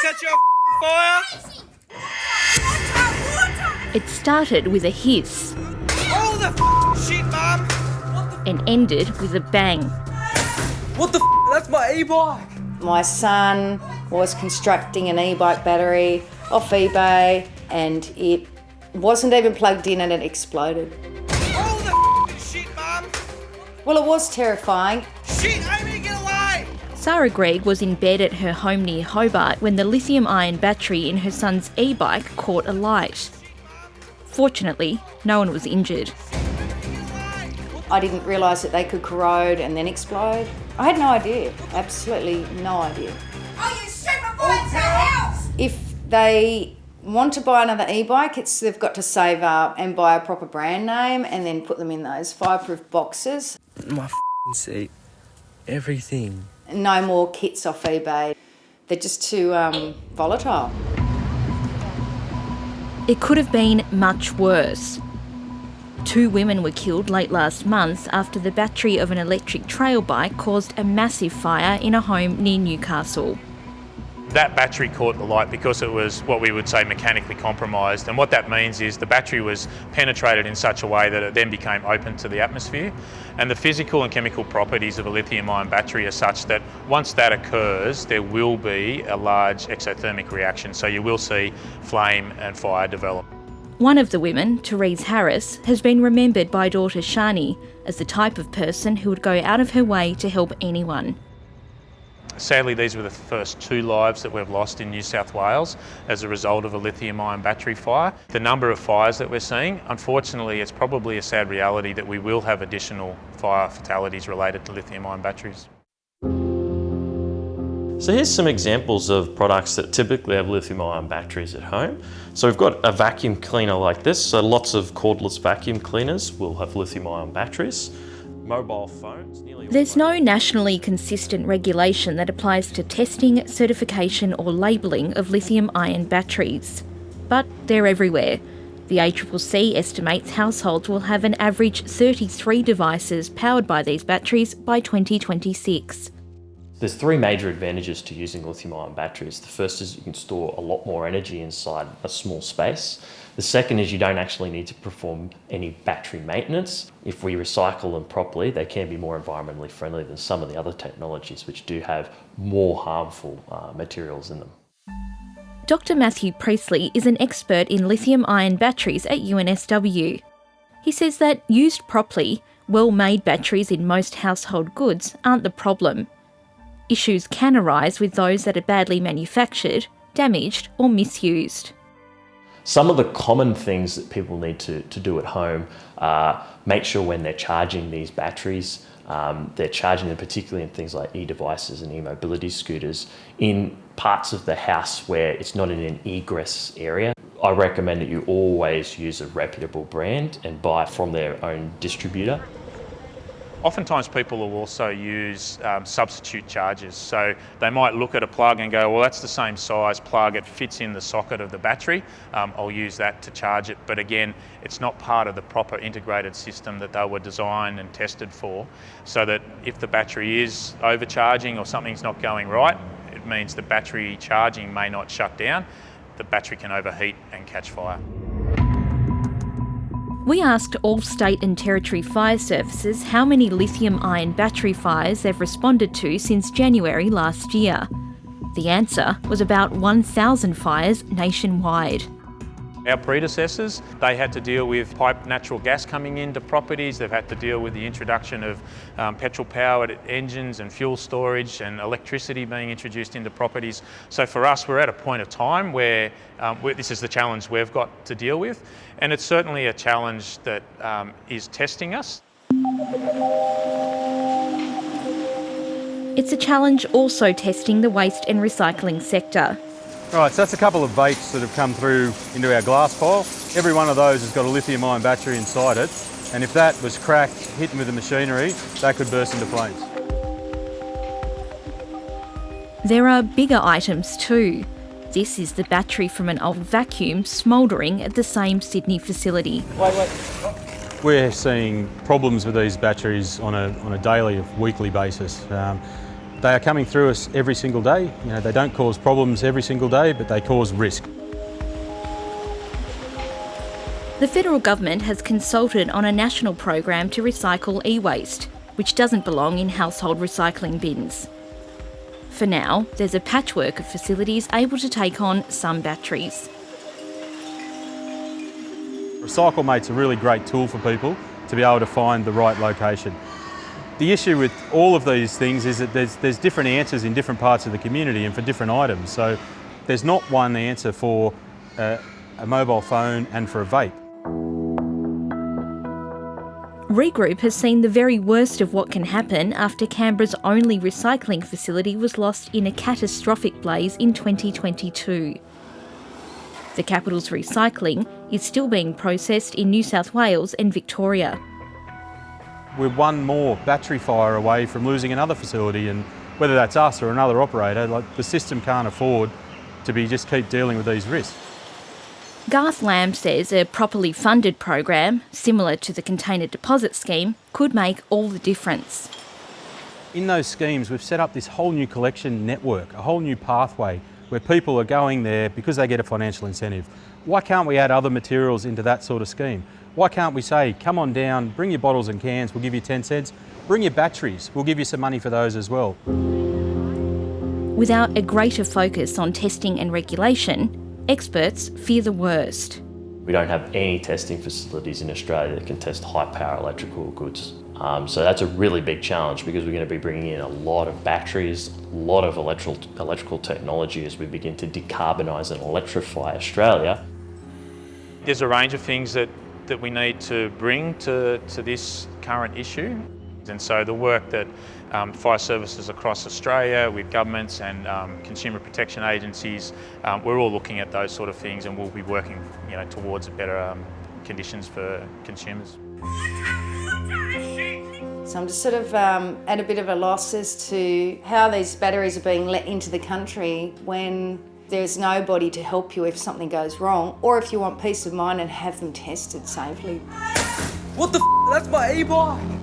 catch you on fire? It started with a hiss All the shit, Mum! and ended with a bang. What the That's my e-bike! My son was constructing an e-bike battery off eBay and it wasn't even plugged in and it exploded. All the shit, Mum! Well, it was terrifying. Shit, Amy, get away! Sarah Gregg was in bed at her home near Hobart when the lithium-ion battery in her son's e-bike caught alight. Fortunately, no one was injured. I didn't realise that they could corrode and then explode. I had no idea, absolutely no idea. Oh, you supervised the house! If they want to buy another e-bike, they've got to save up and buy a proper brand name and then put them in those fireproof boxes. My seat, everything. No more kits off eBay. They're just too volatile. It could have been much worse. 2 women were killed late last month after the battery of an electric trail bike caused a massive fire in a home near Newcastle. That battery caught the light because it was what we would say mechanically compromised, and what that means is the battery was penetrated in such a way that it then became open to the atmosphere. And the physical and chemical properties of a lithium-ion battery are such that once that occurs, there will be a large exothermic reaction, so you will see flame and fire develop. One of the women, Therese Harris, has been remembered by daughter Shani as the type of person who would go out of her way to help anyone. Sadly, these were the first 2 lives that we've lost in New South Wales as a result of a lithium-ion battery fire. The number of fires that we're seeing, unfortunately, it's probably a sad reality that we will have additional fire fatalities related to lithium-ion batteries. So here's some examples of products that typically have lithium-ion batteries at home. So we've got a vacuum cleaner like this. So lots of cordless vacuum cleaners will have lithium-ion batteries. Mobile phones. There's no nationally consistent regulation that applies to testing, certification or labelling of lithium-ion batteries. But they're everywhere. The ACCC estimates households will have an average 33 devices powered by these batteries by 2026. There's 3 major advantages to using lithium-ion batteries. The first is you can store a lot more energy inside a small space. The second is you don't actually need to perform any battery maintenance. If we recycle them properly, they can be more environmentally friendly than some of the other technologies which do have more harmful materials in them. Dr. Matthew Priestley is an expert in lithium-ion batteries at UNSW. He says that used properly, well-made batteries in most household goods aren't the problem. Issues can arise with those that are badly manufactured, damaged or misused. Some of the common things that people need to do at home are make sure when they're charging these batteries, they're charging them particularly in things like e-devices and e-mobility scooters in parts of the house where it's not in an egress area. I recommend that you always use a reputable brand and buy from their own distributor. Oftentimes people will also use substitute chargers. So they might look at a plug and go, well, that's the same size plug, it fits in the socket of the battery, I'll use that to charge it. But again, it's not part of the proper integrated system that they were designed and tested for. So that if the battery is overcharging or something's not going right, it means the battery charging may not shut down. The battery can overheat and catch fire. We asked all state and territory fire services how many lithium-ion battery fires they've responded to since January last year. The answer was about 1,000 fires nationwide. Our predecessors, they had to deal with piped natural gas coming into properties, they've had to deal with the introduction of petrol-powered engines and fuel storage and electricity being introduced into properties. So for us, we're at a point of time where this is the challenge we've got to deal with, and it's certainly a challenge that is testing us. It's a challenge also testing the waste and recycling sector. Right, so that's a couple of vapes that have come through into our glass pile. Every one of those has got a lithium-ion battery inside it, and if that was cracked, hitting with the machinery, that could burst into flames. There are bigger items too. This is the battery from an old vacuum smouldering at the same Sydney facility. We're seeing problems with these batteries on a daily or weekly basis. They are coming through us every single day. You know, they don't cause problems every single day, but they cause risk. The federal government has consulted on a national program to recycle e-waste, which doesn't belong in household recycling bins. For now, there's a patchwork of facilities able to take on some batteries. RecycleMate's a really great tool for people to be able to find the right location. The issue with all of these things is that there's different answers in different parts of the community and for different items. So there's not one answer for a mobile phone and for a vape. Regroup has seen the very worst of what can happen after Canberra's only recycling facility was lost in a catastrophic blaze in 2022. The capital's recycling is still being processed in New South Wales and Victoria. We're one more battery fire away from losing another facility, and whether that's us or another operator, like, the system can't afford to just keep dealing with these risks. Garth Lamb says a properly funded program, similar to the container deposit scheme, could make all the difference. In those schemes, we've set up this whole new collection network, a whole new pathway where people are going there because they get a financial incentive. Why can't we add other materials into that sort of scheme? Why can't we say, come on down, bring your bottles and cans, we'll give you 10 cents. Bring your batteries, we'll give you some money for those as well. Without a greater focus on testing and regulation, experts fear the worst. We don't have any testing facilities in Australia that can test high power electrical goods. So that's a really big challenge because we're going to be bringing in a lot of batteries, a lot of electrical technology as we begin to decarbonise and electrify Australia. There's a range of things that we need to bring to this current issue. And so the work that fire services across Australia with governments and consumer protection agencies, we're all looking at those sort of things, and we'll be working, towards better conditions for consumers. So I'm just sort of at a bit of a loss as to how these batteries are being let into the country when there's nobody to help you if something goes wrong, or if you want peace of mind and have them tested safely. What the f? That's my e-bike!